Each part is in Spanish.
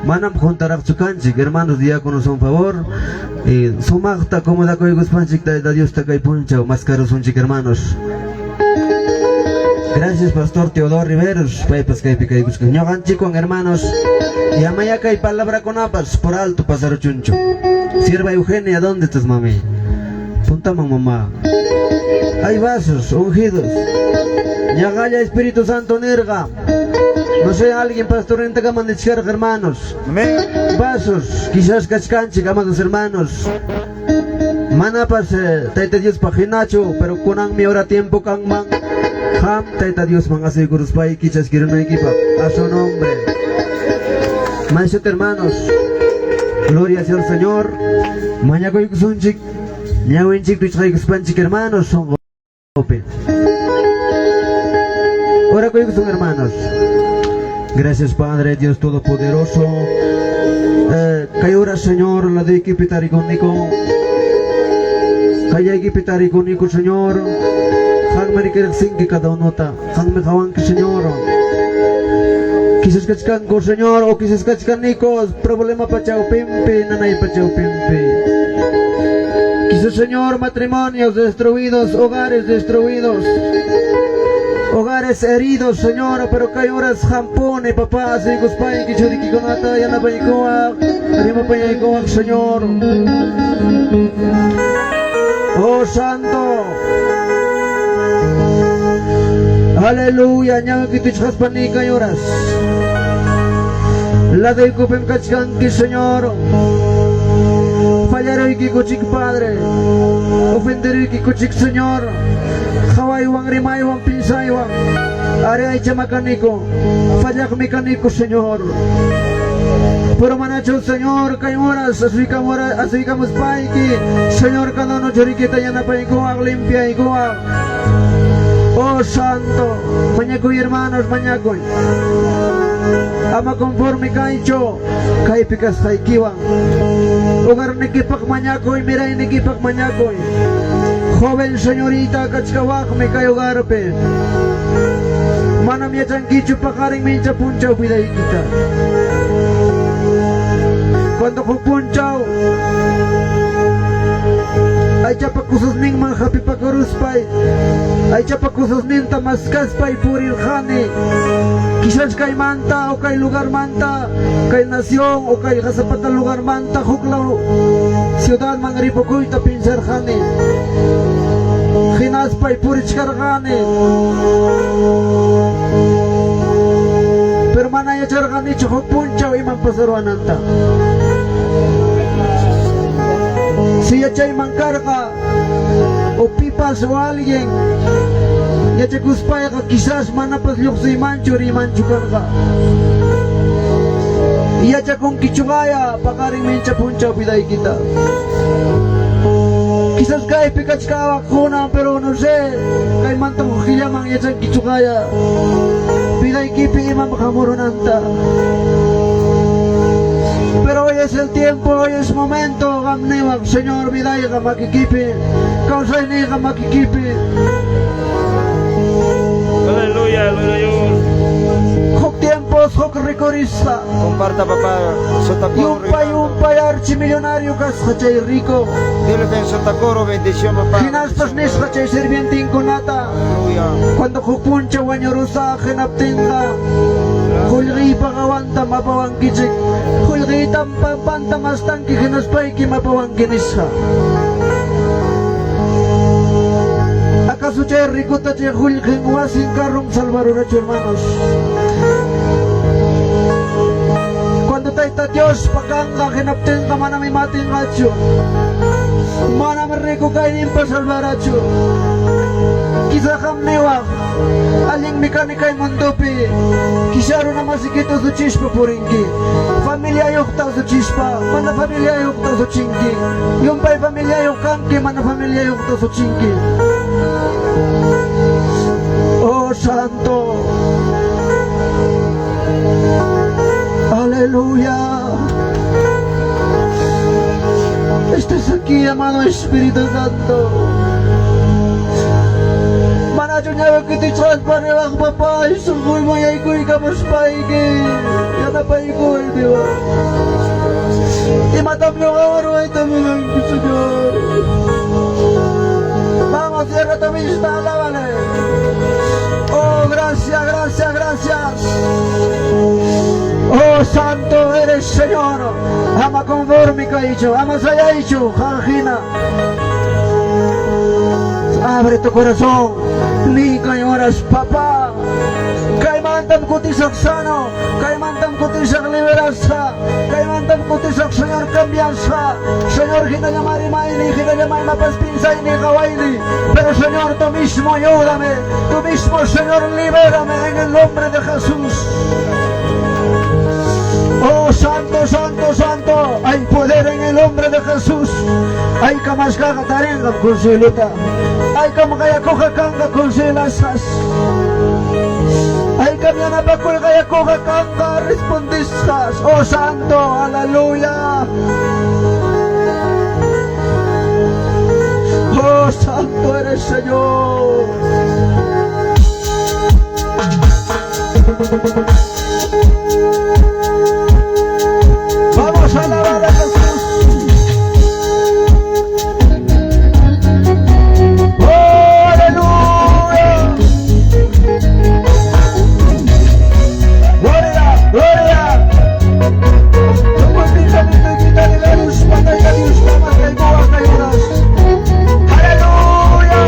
manam juntarak chukanchik, hermanos diáconos, un favor. Sumagta como da koigos panchik da Dios ta kay puncha, más caros unchik, hermanos. Gracias, Pastor Teodoro Riveros, paipas kay pikay ñoganchik con hermanos. Yamaya kay palabra con apas, por alto pasar chuncho. Sierva Eugenia, ¿dónde estás, mami? Punta mamá. Hay vasos ungidos. Ñagaya Espíritu Santo nirga. No sé, alguien pastorente que mande descarga, hermanos. Vasos, quizás cachcanchi, amados hermanos. Manapas, taita Dios paginacho, pero con mi hora tiempo can man. Ham, taita Dios man hace gurus pai, quizás quiero no equipa. A su nombre. Maestros hermanos, gloria sea al Señor. Mañana y kusunchik, ñawinchik tuichik hermanos son gope. Ahora son hermanos. Gracias, Padre Dios Todopoderoso. Kayura, Señor, la de equipitaricónico. Kaya equipitaricónico, Señor. Han mariker sinki cada unota. Han me jawan que Señor. Quizás cachcanco, Señor, o quizás cachcanicos. Problema pachao pimpi, nanay pachao pimpi. Quizás, Señor, matrimonios destruidos, hogares destruidos. Hogares heridos, Señor, pero que hay horas jampone, papá, hijos, pai, que yo digo con ata, ya la paikoa, arriba paikoa, Señor. Oh Santo, aleluya, ñaga que tu panica y horas. La de cupem kachkanki, Señor. Fallaré y kuchik, Padre. Ofenderé y kuchik, Señor. Hawai wang rimay wang pinsay wang Ari ay chamakaniko Fallak mekaniko, Señor. Pero manacho, Señor, kay oras aswikamos paiki, Señor, cada uno chorikita yana paikuak, limpia iguak. Oh Santo, mañakoy hermanos, mañakoy. Ama conforme kaicho, kay pikas kaikiwang. Hogar nekipak mañakoy, miray nekipak mañakoy. Joven señorita, kachkawak me kayo garpe. Manam yachan kichu pakaring mincha punchaw piday kita. Cuando ko punchaw, ay chapakusos ning mga hapipakurus pay. Ay chapakusos ning tamaskas pay puril khani. Quizás kay manta o kay lugar manta, kay nasyon o kay kasapatan lugar manta, huklaw ciudad mangripokoy tapinsar khani. Khinas pay purich kargani. Pero manaya chargani chokok punchaw imang pasaruananta. Si yachay mangkarga o pipas o alguien, yachay kuspaya ka quizás manapas lyok sa imancho rimancho karga. Yachay kung kichugaya pakaring mincha punchaw piday kita. Quizás kay pikach kawak kuna, pero no sé, kay mantang kukilamang yachay kichugaya. Piday kipi imam makamurunanta. Pero hoy es el tiempo, hoy es momento, gamnewak, Señor, viday ka makikipi, kausay ni ka makikipi. Aleluya, aleluya. Hok tiempos, hok recorista. Comparta, papá. Yumpay, archimillonario kas hachay rico. Dios en Sotacoro, bendición, papá. Hinaspas nis hachay sirvientin kunata. Aleluya. Cuando hupuncha wanyorusa, genaptinga. Hulgi pagawanta mapawang kichik. Hulgi tampanta mastangki hinaspay ki mapawang kinisha. ¿Acaso chay ricota chay hulgi wasin karong salvaronacho, hermanos? Cuando taita Dios paganga genaptinga manami matingacho. Manami rico kainin pa salvaracho. Quizá hamnewa aling mekanikay mundopi. Kisaro na masikito sa chispa puringki. Familia yok tao sa chispa, mana familia yok tao sa chinki. Yung pa'y familia yok kanki, mana familia yok tao sa chinki. Oh Santo, aleluya. Estás aquí, amado Espíritu Santo. Manacho niya que te transparewak, papá, isukoy mo yay ko'y kamas paigi. Yana pa iko'y. Dios. Y matame oro y también, Señor. Vamos, cierra tu vista, alábale. Oh, gracias, gracias, gracias. Oh, santo eres, Señor. Ama conforme que ha dicho, ama se haya dicho, Jangina. Abre tu corazón, ni cañoras, papá. Kaimantam kutisak sano, kaimantam kutisak liberasa, kaimantam kutisak Señor cambianza. Señor, kita llamari maili, kita llamari mapaspinsa y ni kawaili. Pero Señor, tú mismo ayúdame, tú mismo, Señor, libérame en el nombre de Jesús. Oh, santo, santo, santo, hay poder en el nombre de Jesús. Hay camas caga tarenga con siluta, hay como que coja canga con silasas. Ay, cambiana pa colga y acoga canga, respondistas. Oh, santo, aleluya. Oh, santo eres, Señor. Vamos a alabar a Jesús. Oh, aleluya. Gloria, gloria. No puedes quitarle la luz, pantalla de Dios, vamos a caer, aleluya.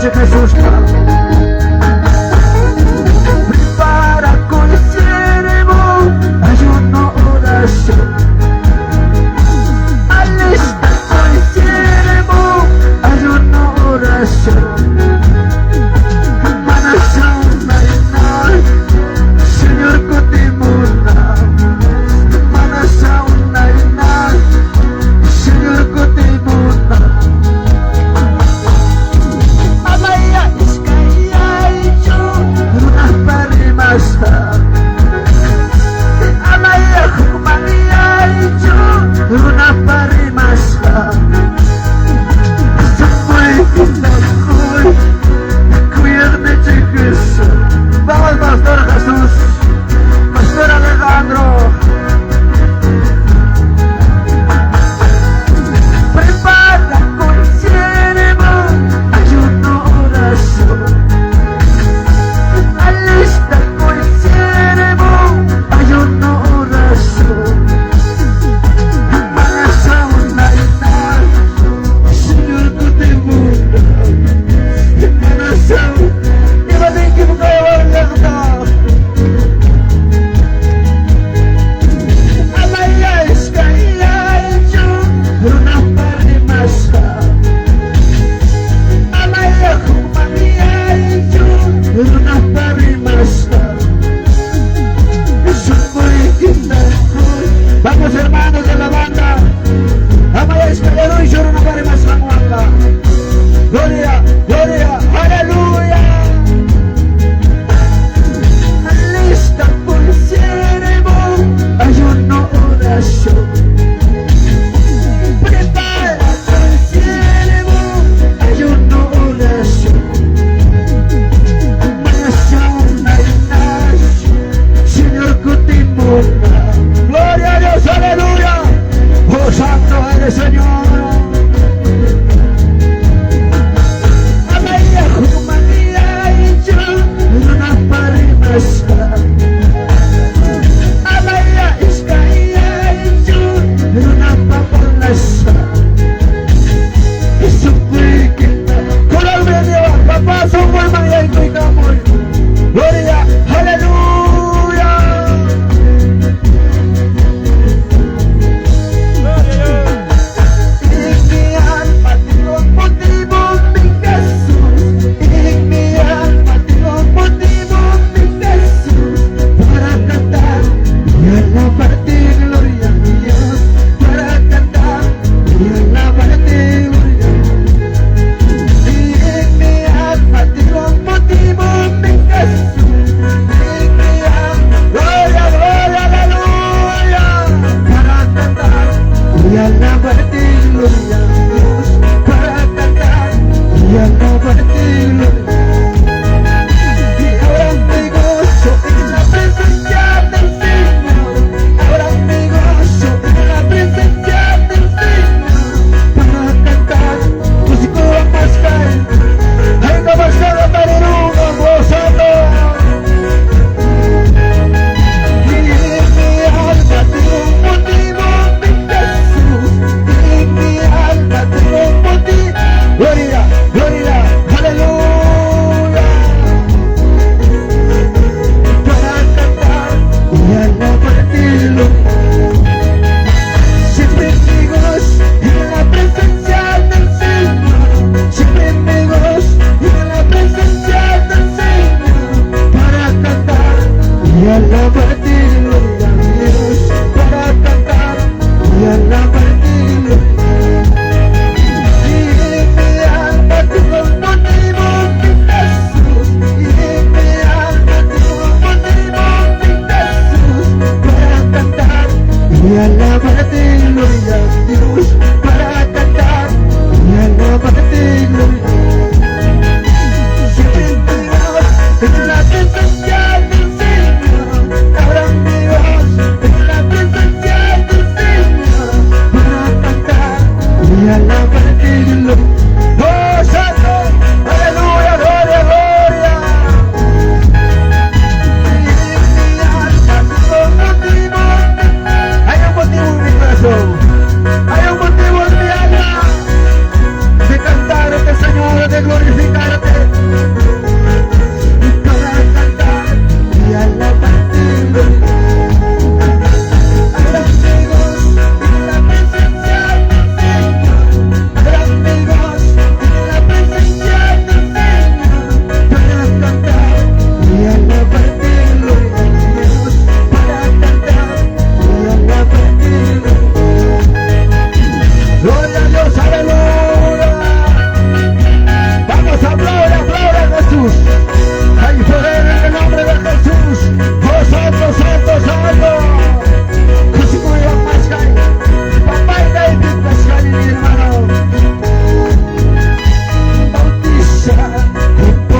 noche Jesús va. Prepara con siervo, ayuno, oración. Alista con siervo, ayuno, oración. Manasang nainay, Señor Kotimuna. Manasang nainay, Señor Kotimuna. Amaya iskaya.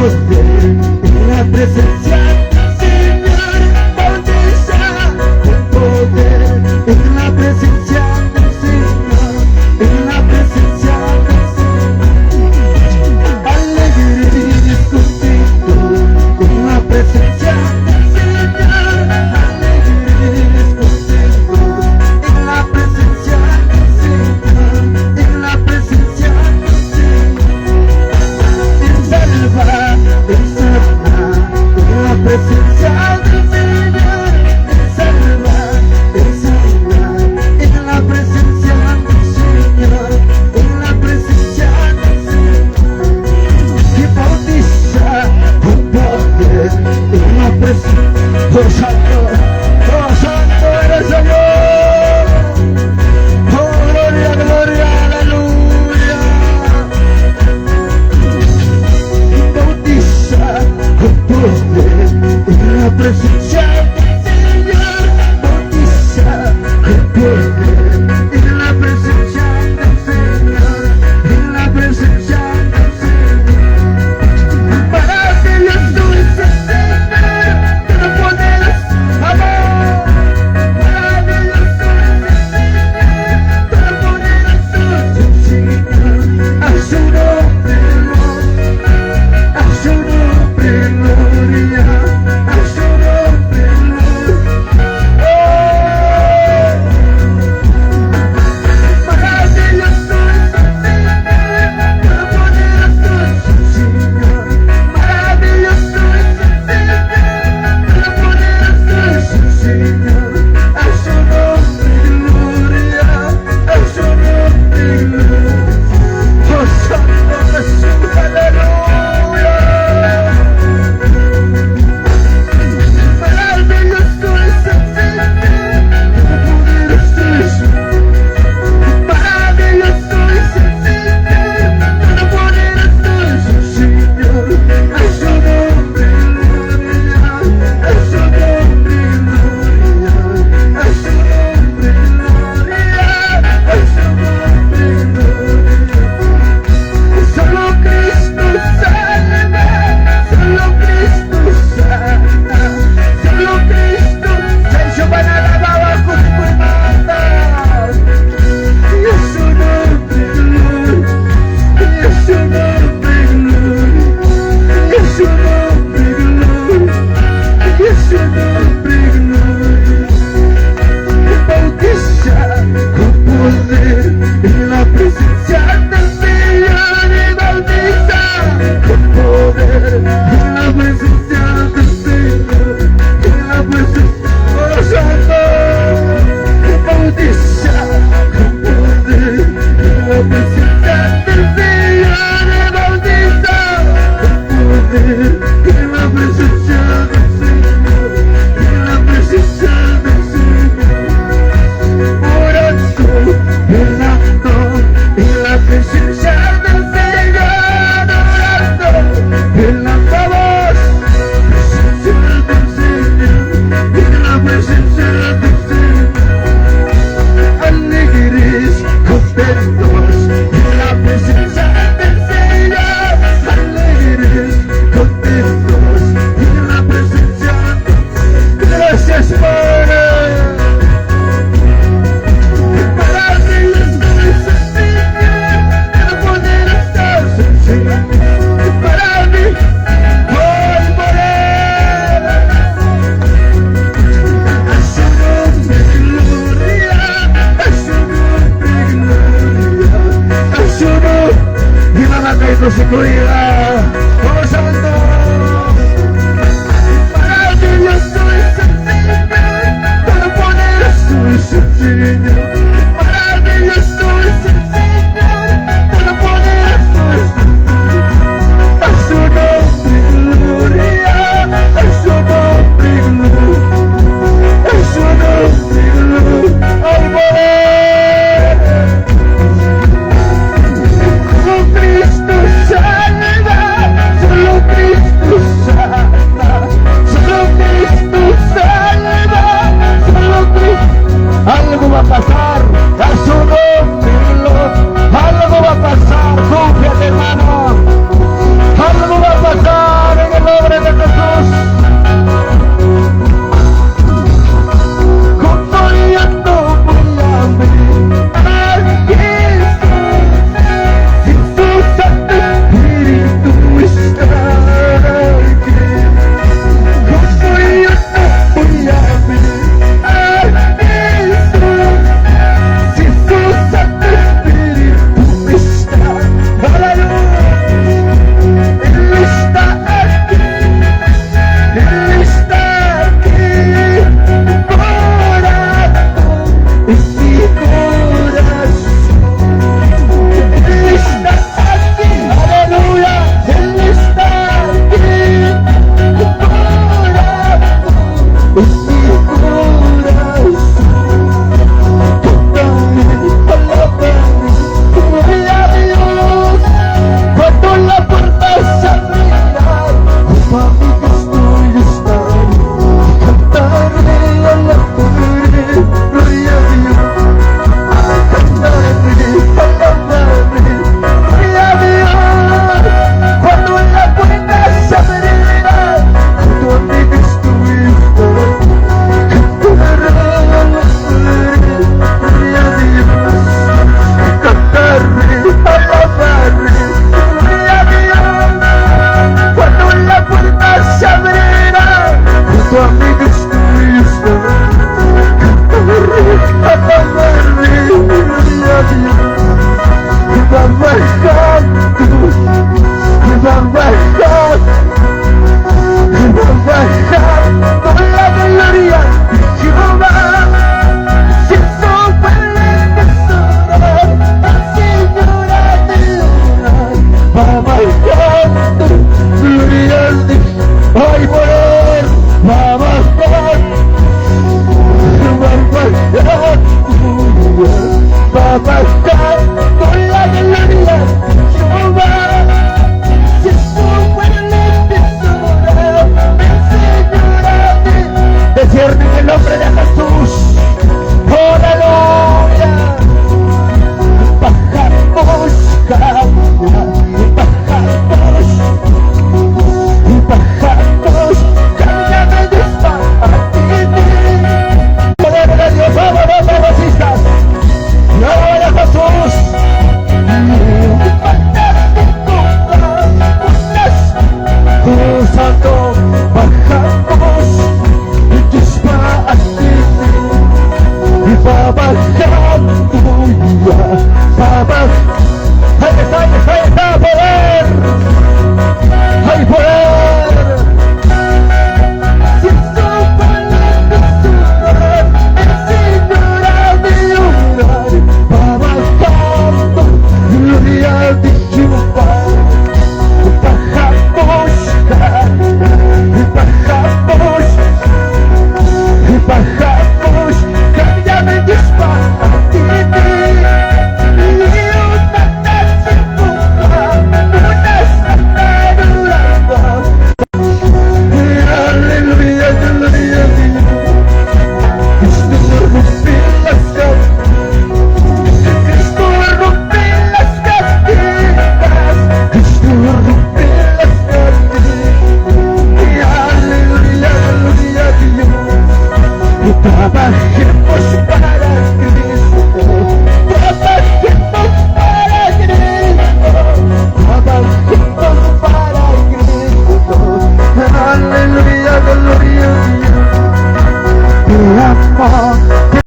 poder, en la presencia del Señor, bautiza con poder, en la presencia del Señor, en la presencia del Señor, alegre y contento, en la presencia del Señor, alegre y contento, en la presencia del Señor, en la presencia del Señor. Él salva, Él sana, en la presencia del Señor. Él salva, Él sana, en la presencia del Señor, en la presencia del Señor. Que bautiza con poder, en la presencia. Oh santo eres Señor. Oh gloria, gloria, aleluya. Bautiza con poder, en la presencia del Señor. Bautiza con poder, en la presencia del Señor, en la presencia del Señor. Maravilloso es el Señor, todo poder, amor. Maravilloso es el Señor, todo poderoso es el Señor. A su nombre, a su nombre, gloria, a su nombre, gloria. Oh, maravilloso es el Señor, todo poderoso es el Señor. Maravilloso es el Señor, todo poderoso es el Señor. A su nombre, gloria, a su nombre, gloria. Oh santo Jesús, aleluya. Maravilloso es el Señor, poderoso es el Señor. Maravilloso es el Señor, poderoso es el Señor. A su nombre, gloria, a su nombre, gloria, a su nombre, gloria, a su nombre, gloria. Solo Cristo salva, solo Cristo sana, solo Cristo se hizo para lavar bajo su hermandad. Y a su nombre, gloria, y a su nombre, gloria, y a su nombre, gloria, y a su nombre, gloria. Bautiza con poder, en la presencia del Señor. Y bautiza con poder, en la presencia del Señor, en la presencia, oh santo. Bautiza con poder, en la presencia del Señor. Y bautiza con poder, en la presencia del Señor, en la presencia del Señor. Orando, velando, en la presencia del Señor. Orando, velando a vos, presencia del Señor, en la presencia del Señor. Alegres, contentos, en la presencia del Señor. Alegres, contentos. Dios.